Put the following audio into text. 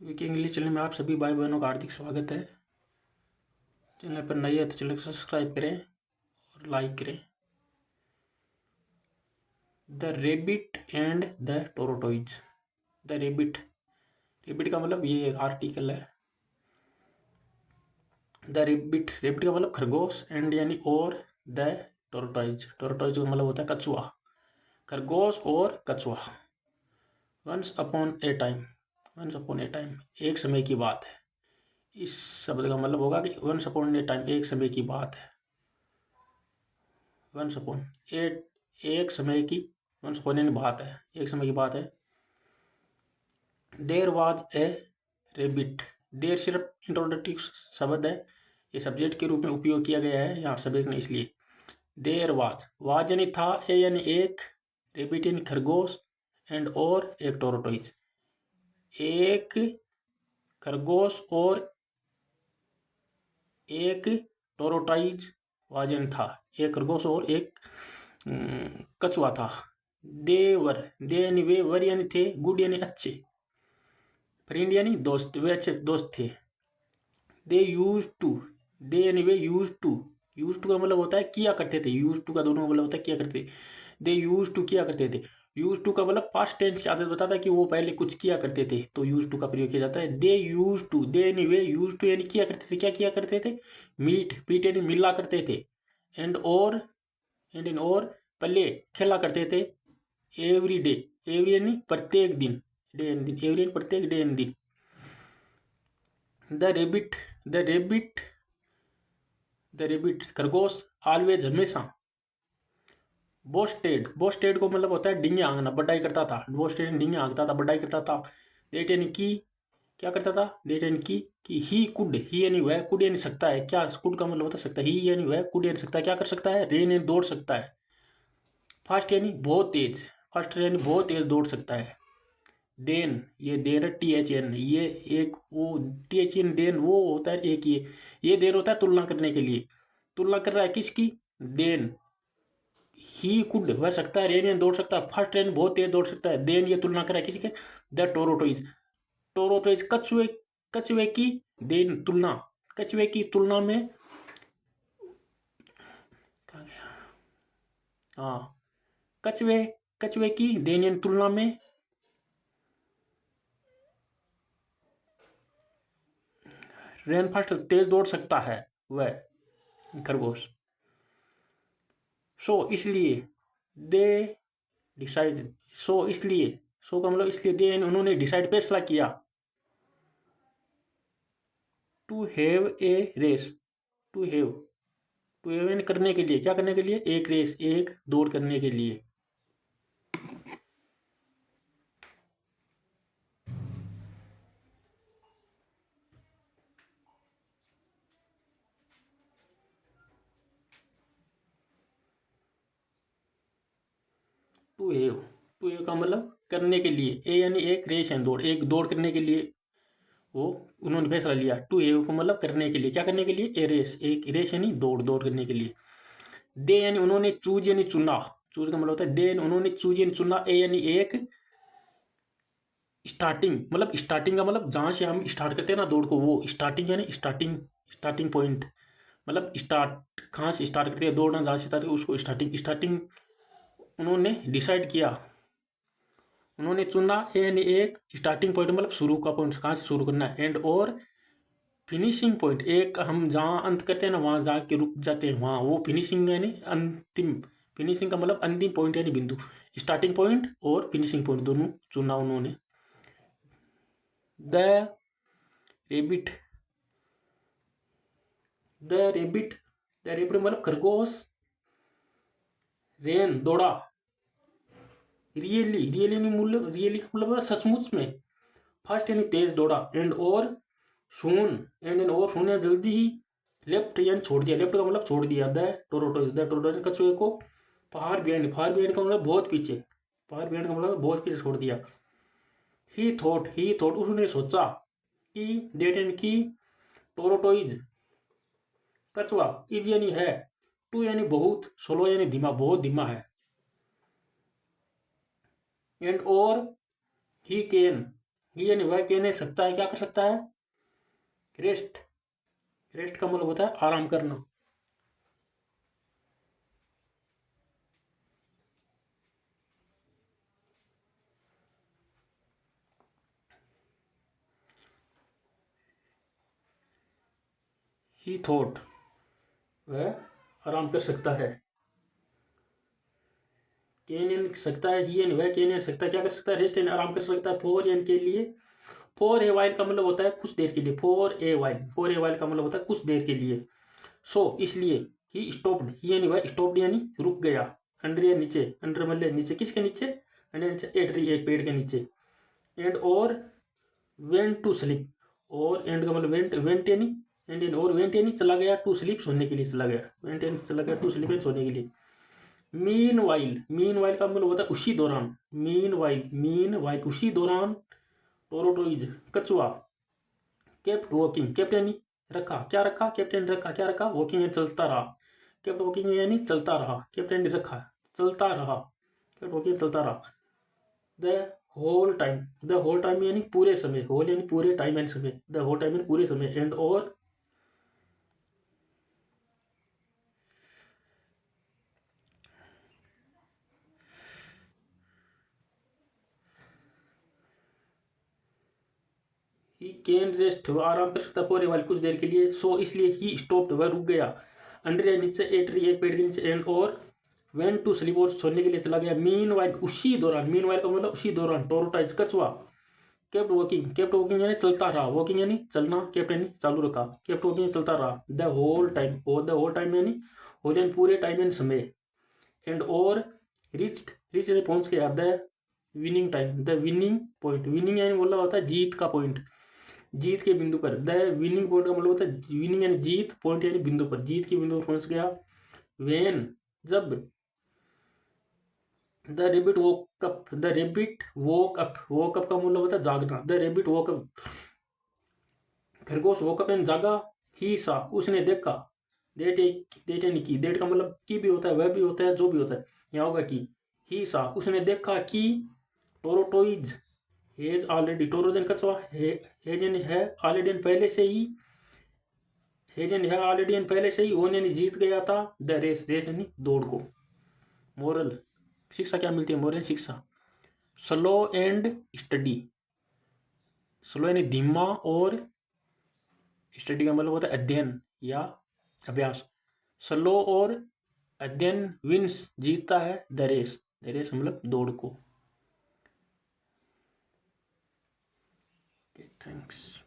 VK English channel में आप सभी भाई बहनों का हार्दिक स्वागत है। चैनल पर नए है तो चैनल को सब्सक्राइब करें और लाइक करें। The rabbit and the tortoise. The rabbit, rabbit का मतलब ये एक आर्टिकल है। द रेबिट, रेबिट का मतलब खरगोश, एंड यानी और, द टोरोटोइज, टोरोटोइज का मतलब होता है कछुआ। खरगोश और कछुआ। Once upon a time, once upon a time एक समय की बात है। इस शब्द का मतलब होगा कि वंस अपॉन ए टाइम एक समय की बात है। वंस अपॉन एक समय की, वंस अपॉन यानी बात है, एक समय की बात है। There was a rabbit. There सिर्फ इंट्रोडक्टिव शब्द है, ये सब्जेक्ट के रूप में उपयोग किया गया है यहाँ सब्जेक्ट ने, इसलिए। देयर वाज यानी था, ए यानी एक, रेबिट यानी खरगोश, एंड और एक टोरोटोइज। एक खरगोश और एक टोरोटाइज, वाज यानी था, एक खरगोश और एक कछुआ था। देवर, दे यानी वे, वर यानी थे, गुड यानी अच्छे, फ्रेंड यानी दोस्त, वे अच्छे दोस्त थे। दे यूज टू, दे यानी वे, यूज टू, यूज टू का मतलब होता है किया करते थे, यूज टू का दोनों का मतलब होता है किया करते थे। दे यूज टू किया करते थे। यूज टू का मतलब पास्ट टेंस की आदत बताता है कि वो पहले कुछ किया करते थे, तो यूज टू का प्रयोग किया जाता है। दे यूज टू, दे यानी वे, यूज टू यानी किया करते थे, क्या किया करते थे, मीट, पीट यानी मिला करते थे, एंड और, एंड इन और प्ले खेला करते थे। एवरी डे, एवरी यानी प्रत्येक दिन, डे एंड दिन, एवरी यानी प्रत्येक, डे एंड दिन। The rebate, the rebate, the rebate खरगोश, ऑलवेज हमेशा। बोस्टेड, बोस्टेड को मतलब होता है डिंगे हाँकना, बड़ाई करता था। बोस्टेड डिंगे हाँकता था, बड़ाई करता था। देट यानी की, क्या करता था, देट यानी की ही कुड, ही यानी वह, कुड यानी सकता है, क्या कुड का मतलब होता है सकता है, ही यानी वह, कुड यानी सकता है, क्या कर सकता है, रेन यानी दौड़ सकता है। फास्ट यानी बहुत तेज, फास्ट यानी बहुत तेज दौड़ सकता है। देन, ये देन है, टी एच एन, ये एक वो, टी एच एन देन वो होता है एक, ये देन होता है तुलना करने के लिए। तुलना कर रहा है किसकी, देन। ही कुड वह सकता है, रेन दौड़ सकता है, फर्स्ट रेन बहुत तेज दौड़ सकता है, देन ये तुलना कर रहा है किसके, द टोरोटोइज, टोरोटोइज कछुए, कछुए की, देन तुलना, कछुए की तुलना में, कहाँ गया, हाँ, कछुए, कछुए की देन यानी तुलना में, रेन फास्ट तेज दौड़ सकता है वह खरगोश। सो इसलिए, दे डिसाइड, सो इसलिए, सो का मतलब इसलिए, दे उन्होंने डिसाइड फैसला किया, to have a race, to have, to have करने के लिए, क्या करने के लिए, एक रेस, एक दौड़ करने के लिए। टू हैव, टू हैव का मतलब करने के लिए, ए यानी एक, रेस है दौड़, एक दौड़ करने के लिए वो उन्होंने फैसला लिया। टू हैव को मतलब करने के लिए, क्या करने के लिए, ए रेस, एक रेस यानी दौड़, दौड़ करने के लिए। दे यानी उन्होंने, चूज यानी चुना, चूज का मतलब होता है, दे उन्होंने चूज यानी चुना, ए यानी एक, स्टार्टिंग, मतलब स्टार्टिंग का मतलब जहाँ से हम स्टार्ट करते हैं ना दौड़ को, वो स्टार्टिंग यानी स्टार्टिंग, स्टार्टिंग पॉइंट, मतलब स्टार्ट कहाँ से स्टार्ट करते हैं दौड़ना, जहाँ से स्टार्ट उसको स्टार्टिंग, स्टार्टिंग उन्होंने डिसाइड किया, उन्होंने चुना, ए यानी एक, स्टार्टिंग पॉइंट मतलब शुरू का पॉइंट, कहाँ से शुरू करना है, एंड और फिनिशिंग पॉइंट, एक हम जहाँ अंत करते हैं ना वहाँ जाके रुक जाते हैं, वहाँ वो फिनिशिंग यानी अंतिम, फिनिशिंग का मतलब अंतिम पॉइंट यानी बिंदु। स्टार्टिंग पॉइंट और फिनिशिंग पॉइंट दोनों चुना उन्होंने। The rebate, the rebate, the rebate मतलब खरगोश, रेन दौड़ा, रियली, रियली में मूल्य, रियली का मतलब सचमुच में, फर्स्ट यानी तेज दौड़ा, एंड और सून, एंड और सून या जल्दी ही, लेफ्ट यानी छोड़ दिया, लेफ्ट का मतलब छोड़ दिया, द टोरोटो ने कछुए को, फार बिहाइंड, फार बिहाइंड का मतलब बहुत पीछे, फार बिहाइंड का मतलब बहुत पीछे छोड़ दिया। ही थॉट उसने सोचा, कि डेट एंड की, टोरोटोइज कछुआ, इज यानी है, टू यानी बहुत, स्लो यानी धीमा, बहुत धीमा है, एंड और ही कैन, ही यानी वह कहने सकता है, क्या कर सकता है? रेस्ट। रेस्ट का मतलब होता है आराम करना। ही थॉट, वह आराम कर सकता है। कैन यानी सकता है, ही यानी वह, कैन यानी सकता है, क्या कर सकता है? रेस्ट यानी आराम कर सकता है। फॉर यानी के लिए। फॉर ए वाइल का मतलब होता है कुछ देर के लिए। For a while, for a while का मतलब होता है कुछ देर के लिए। सो इसलिए, ही स्टॉप्ड, ही यानी वह, स्टॉप्ड यानी रुक गया। अंडर या नीचे, अंडर मतलब नीचे, किसके नीचे? अंडर नीचे, ए ट्री, एक पेड़ के नीचे। एंड और वेंट टू स्लीप, और एंड का मतलब वेंट, वेंट यानी एंड यानी और वेंट यानी चला गया, टू स्लीप सोने के लिए चला गया, वेंट यानी चला गया, टू स्लीप यानी सोने के लिए। मीन वाइल, मीन वाइल का मतलब होता है उसी दौरान। मीन वाइल, मीन वाइल उसी दौरान। टोरोटोइज कछुआ, केप्ट वॉकिंग, केप्ट यानी रखा, क्या रखा? केप्ट यानी रखा, क्या रखा? वॉकिंग यानी चलता रहा। केप्ट वॉकिंग यानी चलता रहा, केप्ट यानी रखा, चलता रहा, केप्ट वॉकिंग चलता रहा। The whole time, the whole time यानी पूरे समय, होल यानी पूरे, टाइम यानी समय, द होल टाइम यानी पूरे समय। एंड और ही कैन रेस्ट, वह आराम कर सकता पूरे वाले कुछ देर के लिए। सो इसलिए ही स्टॉप्ड, वह रुक गया। अंडर या नीचे, ए ट्री, एक पेड़ के नीचे। एंड और वेंट टू स्लीप, और सोने के लिए चला गया। मीन वाइल उसी दौरान, मीन वाइल का मतलब उसी दौरान। टोरोटाइज कछुआ, केप्ट वॉकिंग, केप्ट वॉकिंग यानी चलता रहा, वॉकिंग यानी चलना, केप्ट यानी चालू रखा, केप्ट वॉकिंग चलता रहा। द होल टाइम, और द होल टाइम यानी होल यानी पूरे, टाइम यानी समय। एंड और रिच्ड, रिच यानी पहुंच गया। The winning time, the winning point, winning यानी बोला होता है जीत का पॉइंट, जीत के बिंदु पर। द विनिंग पॉइंट का मतलब होता है विनिंग यानी जीत, पॉइंट यानी बिंदु पर, जीत के बिंदु पर पहुंच गया। वेन, जब। The rebate woke up, the rebate woke up, woke up का मतलब होता है जागना। द रेबिट वोक अप, खरगोश वोक अप एंड जागा। ही सा, उसने देखा। देट एक, देट यानी की, देट का मतलब की भी होता है, वह भी होता है, जो भी होता है, यहाँ होगा की। ही सा, उसने देखा कि टोरोटोइज हेज ऑलरेडी, टोरोजन कछुआ हेज यानी है, ऑलरेडी पहले से ही, हेज यानी है ऑलरेडी यानी पहले से ही, वो यानी जीत गया था। द रेस, रेस यानी दौड़ को। मोरल, शिक्षा क्या मिलती है? मोरल शिक्षा, स्लो एंड स्टडी। स्लो यानी धीमा, और स्टडी का मतलब होता है अध्ययन या अभ्यास। स्लो और अध्ययन विंस, जीतता है, द रेस, द रेस मतलब दौड़ को। थैंक्स।